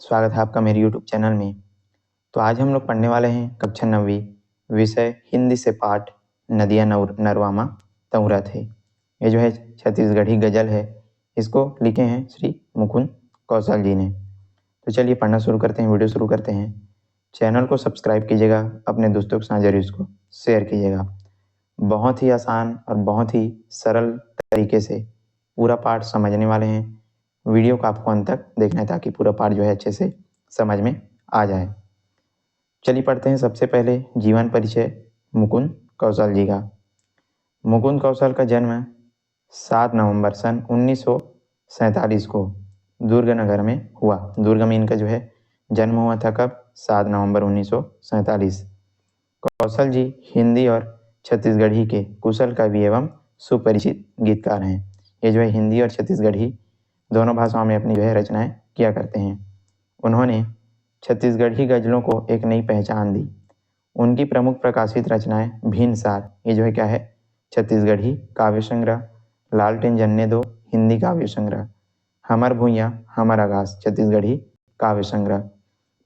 स्वागत है आपका मेरे YouTube चैनल में। तो आज हम लोग पढ़ने वाले हैं कक्षा 9वीं विषय हिंदी से पाठ नदिया नरवामा तमुरा थे। ये जो है छत्तीसगढ़ी गज़ल है, इसको लिखे हैं श्री मुकुंद कौशल जी ने। तो चलिए पढ़ना शुरू करते हैं, वीडियो शुरू करते हैं। चैनल को सब्सक्राइब कीजिएगा, अपने दोस्तों के साथ जरूर इसको शेयर कीजिएगा। बहुत ही आसान और बहुत ही सरल तरीके से पूरा पाठ समझने वाले हैं। वीडियो को आपको अंत तक देखना है ताकि पूरा पाठ जो है अच्छे से समझ में आ जाए। चलिए पढ़ते हैं। सबसे पहले जीवन परिचय मुकुंद कौशल जी का। मुकुंद कौशल का जन्म 7 नवंबर सन 1947 को दुर्ग नगर में हुआ। दुर्ग में इनका जो है जन्म हुआ था। कब? 7 नवंबर 1947। कौशल जी हिंदी और छत्तीसगढ़ी के कुशल कवि एवं सुपरिचित गीतकार हैं। ये जो है हिंदी और छत्तीसगढ़ी दोनों भाषाओं में अपनी जो है रचनाएं किया करते हैं। उन्होंने छत्तीसगढ़ी गजलों को एक नई पहचान दी। उनकी प्रमुख प्रकाशित रचनाएं भिनसार, ये जो है क्या है, छत्तीसगढ़ी काव्य संग्रह, लालटेन जन्ने दो हिंदी काव्य संग्रह, हमर भुइयाँ हमर आकाश छत्तीसगढ़ी काव्य संग्रह,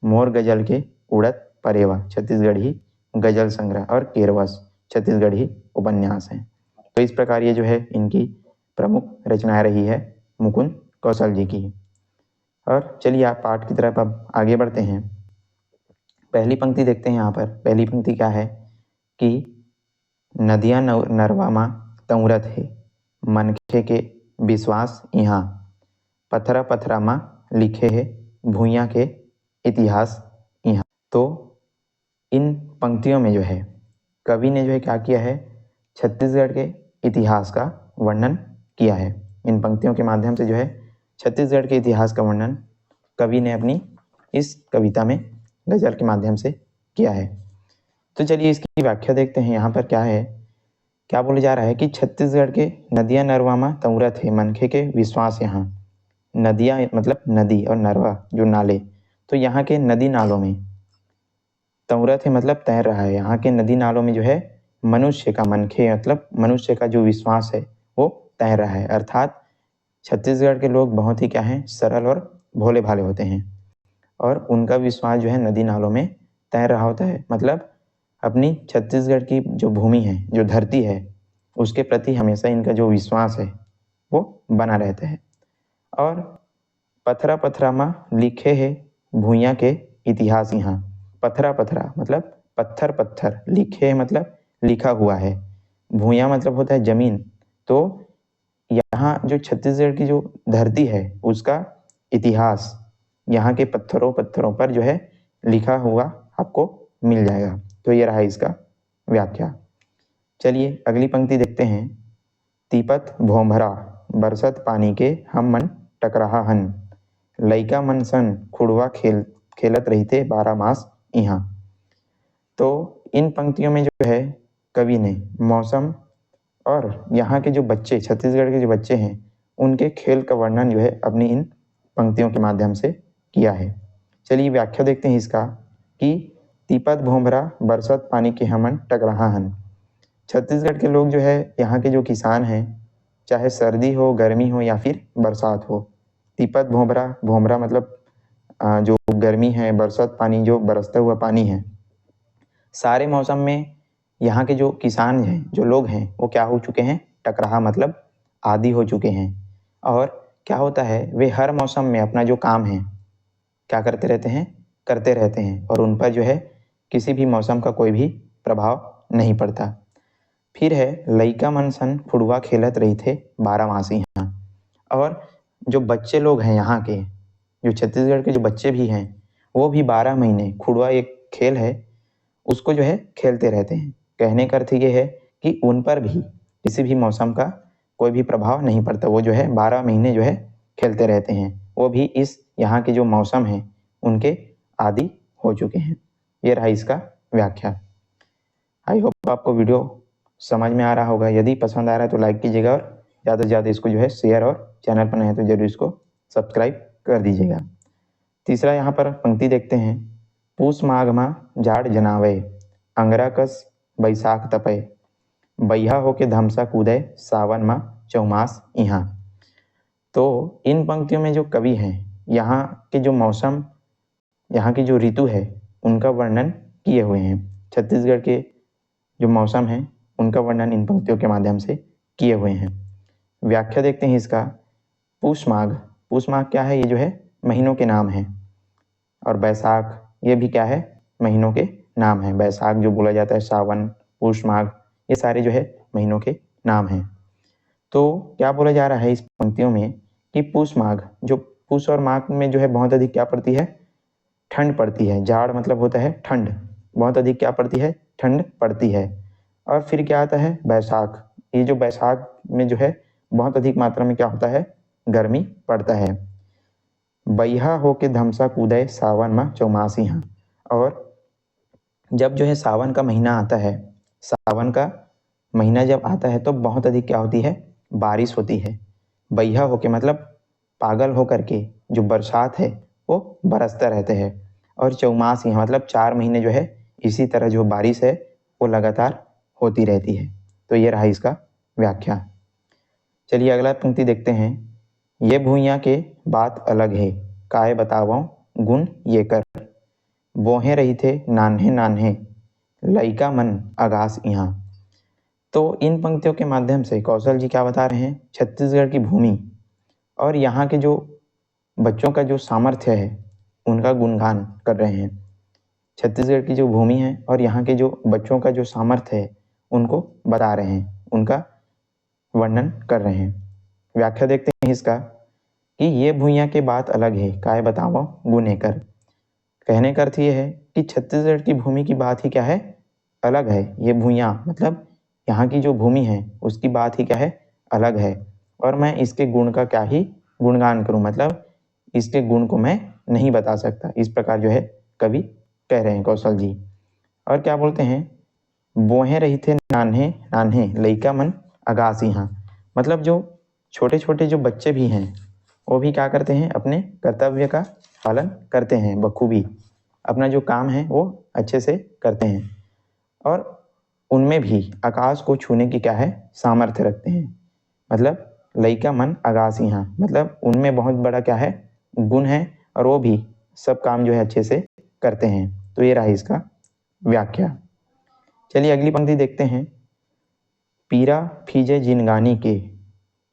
मोर गजल के उड़त परेवा छत्तीसगढ़ी गजल संग्रह और केरवस छत्तीसगढ़ी उपन्यास हैं। तो इस प्रकार ये जो है इनकी प्रमुख रचनाएं रही है मुकुंद कौशल जी की। और चलिए आप पाठ की तरफ अब आगे बढ़ते हैं। पहली पंक्ति देखते हैं। यहाँ पर पहली पंक्ति क्या है कि नदिया नरवामा तमुरत है, मनखे के विश्वास यहाँ, पथरा पथरामा लिखे है भुइयाँ के इतिहास यहाँ। तो इन पंक्तियों में जो है कवि ने जो है क्या किया है, छत्तीसगढ़ के इतिहास का वर्णन किया है। इन पंक्तियों के माध्यम से जो है छत्तीसगढ़ के इतिहास का वर्णन कवि ने अपनी इस कविता में गजल के माध्यम से किया है। तो चलिए इसकी व्याख्या देखते हैं। यहाँ पर क्या है, क्या बोला जा रहा है कि छत्तीसगढ़ के नदिया नरवामा तमुरत है, मनखे के विश्वास यहाँ। नदिया मतलब नदी और नरवा जो नाले, तो यहाँ के नदी नालों में तमुरत है मतलब तैर रहा है। यहाँ के नदी नालों में जो है मनुष्य का, मनखे मतलब मनुष्य का जो विश्वास है वो तैर रहा है। अर्थात छत्तीसगढ़ के लोग बहुत ही क्या हैं, सरल और भोले भाले होते हैं और उनका विश्वास जो है नदी नालों में तैर रहा होता है। मतलब अपनी छत्तीसगढ़ की जो भूमि है, जो धरती है, उसके प्रति हमेशा इनका जो विश्वास है वो बना रहता है। और पथरा पथरामा लिखे है भुइयाँ के इतिहास यहाँ। पथरा पथरा मतलब पत्थर पत्थर, लिखे मतलब लिखा हुआ है, भुइयाँ मतलब होता है जमीन। तो यहाँ जो छत्तीसगढ़ की जो धरती है उसका इतिहास यहाँ के पत्थरों पत्थरों पर जो है लिखा हुआ आपको मिल जाएगा। तो ये रहा इसका व्याख्या। चलिए अगली पंक्ति देखते हैं। तीपत भोमरा बरसत पानी के हम मन टकराहा हन, लइका मन सन खुड़वा खेलत रहते 12 मास यहाँ। तो इन पंक्तियों में जो है कवि ने मौसम और यहाँ के जो बच्चे, छत्तीसगढ़ के जो बच्चे हैं, उनके खेल का वर्णन जो है अपनी इन पंक्तियों के माध्यम से किया है। चलिए व्याख्या देखते हैं इसका कि तीपत भोमरा बरसत पानी के हमन टकराहा हन। छत्तीसगढ़ के लोग जो है, यहाँ के जो किसान हैं, चाहे सर्दी हो, गर्मी हो या फिर बरसात हो, तीपत भोमरा, भोमरा मतलब जो गर्मी है, बरसात पानी जो बरसता हुआ पानी है, सारे मौसम में यहाँ के जो किसान हैं, जो लोग हैं, वो क्या हो चुके हैं, टकराहा मतलब आदी हो चुके हैं। और क्या होता है, वे हर मौसम में अपना जो काम है क्या करते रहते हैं, करते रहते हैं और उन पर जो है किसी भी मौसम का कोई भी प्रभाव नहीं पड़ता। फिर है लइका मन सन फुड़वा खेलत रही थे 12 मासी यहाँ। और जो बच्चे लोग हैं यहाँ के, जो छत्तीसगढ़ के जो बच्चे भी हैं, वो भी 12 महीने, खुड़वा एक खेल है, उसको जो है खेलते रहते हैं। कहने का अर्थ ये है कि उन पर भी किसी भी मौसम का कोई भी प्रभाव नहीं पड़ता। वो जो है 12 महीने जो है खेलते रहते हैं। वो भी इस यहाँ के जो मौसम है उनके आदी हो चुके हैं। ये रहा इसका व्याख्या। आई होप आपको वीडियो समझ में आ रहा होगा। यदि पसंद आ रहा है तो लाइक कीजिएगा और ज़्यादा से ज़्यादा इसको जो है शेयर, और चैनल पर नए हैं तो जरूर इसको सब्सक्राइब कर दीजिएगा। तीसरा यहाँ पर पंक्ति देखते हैं। पूस माघ मा जाड़ जनावे, अंगरा कस बैसाख तपय, बैहा होके धमसा कूदे सावन मा चौमास यहाँ। तो इन पंक्तियों में जो कवि हैं, यहाँ के जो मौसम यहाँ की जो ऋतु है उनका वर्णन किए हुए हैं। छत्तीसगढ़ के जो मौसम है उनका वर्णन इन पंक्तियों के माध्यम से किए हुए हैं। व्याख्या देखते हैं इसका। पूष माघ, पूष माघ क्या है? ये जो है महीनों के नाम हैं। और बैसाख, ये भी क्या है? महीनों के नाम हैं। बैसाख जो बोला जाता है, सावन, पूष माघ, ये सारे जो है महीनों के नाम हैं। तो क्या बोला जा रहा है इस पंक्तियों में कि पूष माघ, जो पूष और माघ में जो है बहुत अधिक क्या पड़ती है? ठंड पड़ती है। जाड़ मतलब होता है ठंड, बहुत अधिक क्या पड़ती है? ठंड पड़ती है। और फिर क्या आता है? बैसाख। ये जो बैसाख में जो है बहुत अधिक मात्रा में क्या होता है? गर्मी पड़ता है। बैहा होके धमसा कूदे सावन में चौमासी हाँ। और जब जो है सावन का महीना आता है, सावन का महीना जब आता है तो बहुत अधिक क्या होती है? बारिश होती है। बैहा होके मतलब पागल होकर के जो बरसात है वो बरसता रहते हैं। और चौमासी मतलब 4 महीने जो है इसी तरह जो बारिश है वो लगातार होती रहती है। तो ये रहा इसका व्याख्या। चलिए अगला पंक्ति देखते हैं। ये भूइयाँ के बात अलग है, काय बतावों गुण ये कर। बोहे रही थे नान्हे नान्हे, लइका मन आगास यहाँ। तो इन पंक्तियों के माध्यम से कौशल जी क्या बता रहे हैं? छत्तीसगढ़ की भूमि और यहाँ के जो बच्चों का जो सामर्थ्य है उनका गुणगान कर रहे हैं। छत्तीसगढ़ की जो भूमि है और यहाँ के जो बच्चों का जो सामर्थ्य है उनको बता रहे हैं, उनका वर्णन कर रहे हैं। व्याख्या देखते हैं इसका कि ये भूइयाँ की बात अलग है, काय बताओ गुने कर। कहने का अर्थ ये है कि छत्तीसगढ़ की भूमि की बात ही क्या है? अलग है। ये भूइयाँ मतलब यहाँ की जो भूमि है उसकी बात ही क्या है? अलग है। और मैं इसके गुण का क्या ही गुणगान करूँ, मतलब इसके गुण को मैं नहीं बता सकता। इस प्रकार जो है कवि कह रहे हैं कौशल जी। और क्या बोलते हैं? बोहे रही थे नान्हे नान्हे, लइका मन अगासी हाँ। मतलब जो छोटे छोटे जो बच्चे भी हैं वो भी क्या करते हैं? अपने कर्तव्य का पालन करते हैं बखूबी। अपना जो काम है वो अच्छे से करते हैं और उनमें भी आकाश को छूने की क्या है? सामर्थ्य रखते हैं। मतलब लइका मन आगासी हाँ, मतलब उनमें बहुत बड़ा क्या है? गुण है और वो भी सब काम जो है अच्छे से करते हैं। तो ये रहा इसका व्याख्या। चलिए अगली पंक्ति देखते हैं। पीरा फीजे जिनगानी के,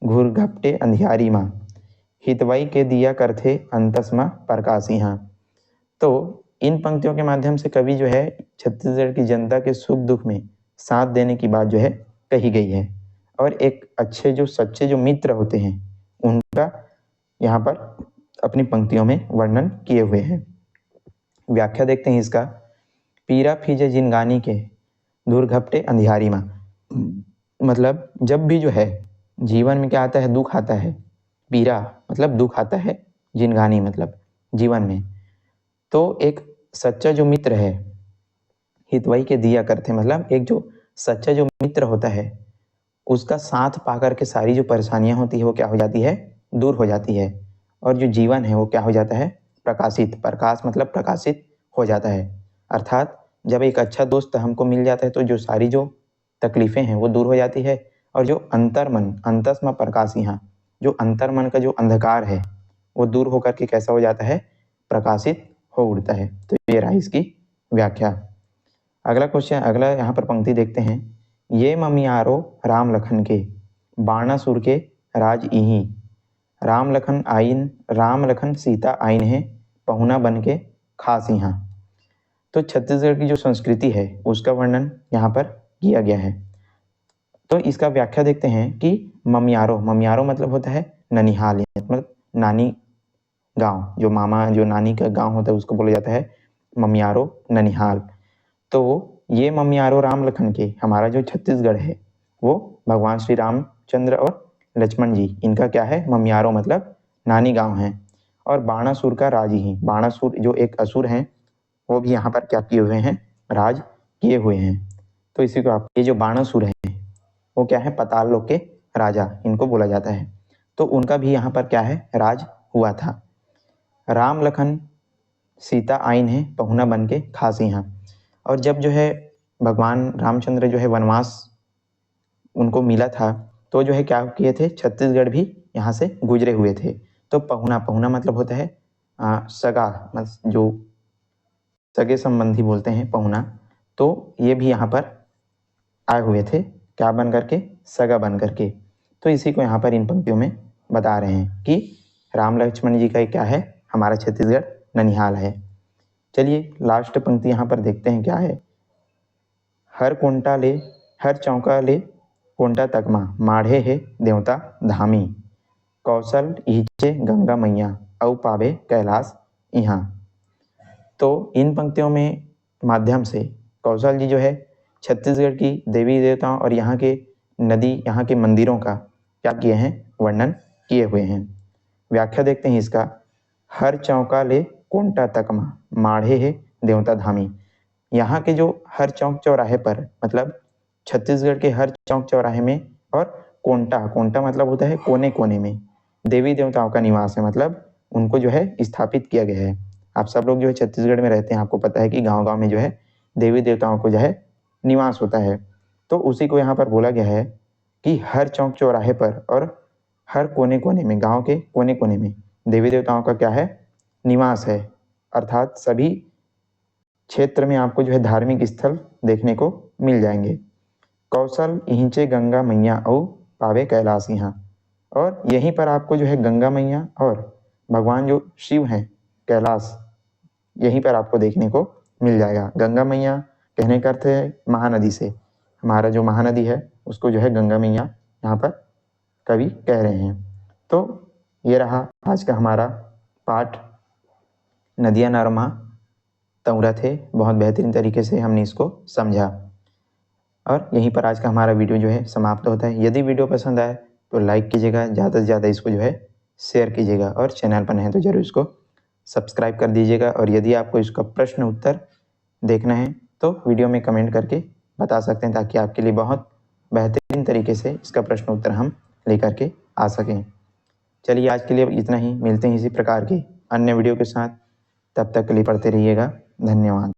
घुरघपटे अंधियारी माँ, हितवई के दिया करथे अंतस्मा प्रकाशी हाँ। तो इन पंक्तियों के माध्यम से कवि जो है छत्तीसगढ़ की जनता के सुख दुख में साथ देने की बात जो है कही गई है। और एक अच्छे जो सच्चे जो मित्र होते हैं उनका यहाँ पर अपनी पंक्तियों में वर्णन किए हुए हैं। व्याख्या देखते हैं इसका। पीरा फीजे जिनगानी के, धुरघपटे अंधियारी माँ। मतलब जब भी जो है जीवन में क्या आता है? दुख आता है। पीरा मतलब दुख आता है, जिनगानी मतलब जीवन में। तो एक सच्चा जो मित्र है, हितवई के दिया करते मतलब एक जो सच्चा जो मित्र होता है उसका साथ पाकर के सारी जो परेशानियां होती है वो क्या हो जाती है? दूर हो जाती है। और जो जीवन है वो क्या हो जाता है? प्रकाशित। प्रकाश मतलब प्रकाशित हो जाता है। अर्थात जब एक अच्छा दोस्त हमको मिल जाता है तो जो सारी जो तकलीफें हैं वो दूर हो जाती है। और जो अंतर्मन अंतस्म प्रकाशी हाँ, जो अंतर्मन का जो अंधकार है वो दूर होकर के कैसा हो जाता है? प्रकाशित हो उठता है। तो ये रहा इसकी व्याख्या। अगला क्वेश्चन, अगला यहाँ पर पंक्ति देखते हैं। ये ममियारो राम लखन के, बाणासुर के राज इही, राम लखन आइन, राम लखन सीता आइन है, पहुना बन के खास यहाँ। तो छत्तीसगढ़ की जो संस्कृति है उसका वर्णन यहाँ पर किया गया है। तो इसका व्याख्या देखते हैं कि ममियारो, ममियारो मतलब होता है ननिहाल, मतलब नानी गांव, जो मामा जो नानी का गांव होता है उसको बोला जाता है ममियारो, ननिहाल। तो ये ममियारो राम लखन के, हमारा जो छत्तीसगढ़ है वो भगवान श्री रामचंद्र और लक्ष्मण जी इनका क्या है? ममियारो मतलब नानी गांव है। और बाणासुर का राज ही, बाणासुर जो एक असुर हैं वो भी यहाँ पर क्या किए हुए हैं? राज किए हुए हैं। तो इसी को आप, ये जो बाणासुर है वो क्या है? पाताल लोक के राजा इनको बोला जाता है। तो उनका भी यहाँ पर क्या है? राज हुआ था। राम लखन सीता आइन है, पहुना बन के खास यहाँ। और जब जो है भगवान रामचंद्र जो है वनवास उनको मिला था तो जो है क्या किए थे? छत्तीसगढ़ भी यहाँ से गुजरे हुए थे। तो पहुना, पहुना मतलब होता है सगा, मतलब जो सगे संबंधी बोलते हैं पहुना, तो ये भी यहाँ पर आए हुए थे, क्या बन करके, सगा बन करके। तो इसी को यहाँ पर इन पंक्तियों में बता रहे हैं कि राम लक्ष्मण जी का क्या है, हमारा छत्तीसगढ़ ननिहाल है। चलिए लास्ट पंक्ति यहाँ पर देखते हैं क्या है। हर कोंटा ले, हर चौका ले कोंटा तकमा, माढ़े है देवता धामी, कौशल इचे गंगा मैया, औ पावे कैलाश यहाँ। तो इन पंक्तियों में माध्यम से कौशल जी जो है छत्तीसगढ़ की देवी देवताओं और यहाँ के नदी, यहाँ के मंदिरों का क्या किए हैं, वर्णन किए हुए हैं। व्याख्या देखते हैं इसका। हर चौका ले कोंटा तकमा, माढ़े है देवता धामी। यहाँ के जो हर चौक चौराहे पर, मतलब छत्तीसगढ़ के हर चौक चौराहे में, और कोंटा, कोंटा मतलब होता है कोने कोने में, देवी देवताओं का निवास है, मतलब उनको जो है स्थापित किया गया है। आप सब लोग जो है छत्तीसगढ़ में रहते हैं, आपको पता है कि गांव-गांव में जो है देवी देवताओं को जो है निवास होता है। तो उसी को यहाँ पर बोला गया है कि हर चौक चौराहे पर और हर कोने कोने में, गांव के कोने कोने में देवी देवताओं का क्या है, निवास है। अर्थात सभी क्षेत्र में आपको जो है धार्मिक स्थल देखने को मिल जाएंगे। कौशल इहिंचे गंगा मैया और पावे कैलाश यहाँ, और यहीं पर आपको जो है गंगा मैया और भगवान जो शिव हैं कैलाश, यहीं पर आपको देखने को मिल जाएगा। गंगा मैया कहने का अर्थ है महानदी से, हमारा जो महानदी है उसको जो है गंगा मैया यहाँ पर कवि कह रहे हैं। तो ये रहा आज का हमारा पाठ, नदिया नरमा तउरत है। बहुत बेहतरीन तरीके से हमने इसको समझा, और यहीं पर आज का हमारा वीडियो जो है समाप्त होता है। यदि वीडियो पसंद आए तो लाइक कीजिएगा, ज़्यादा से ज़्यादा इसको जो है शेयर कीजिएगा, और चैनल पर नहीं तो जरूर इसको सब्सक्राइब कर दीजिएगा। और यदि आपको इसका प्रश्न उत्तर देखना है तो वीडियो में कमेंट करके बता सकते हैं, ताकि आपके लिए बहुत बेहतरीन तरीके से इसका प्रश्न उत्तर हम लेकर के आ सकें। चलिए आज के लिए इतना ही, मिलते हैं इसी प्रकार के अन्य वीडियो के साथ। तब तक के लिए पढ़ते रहिएगा। धन्यवाद।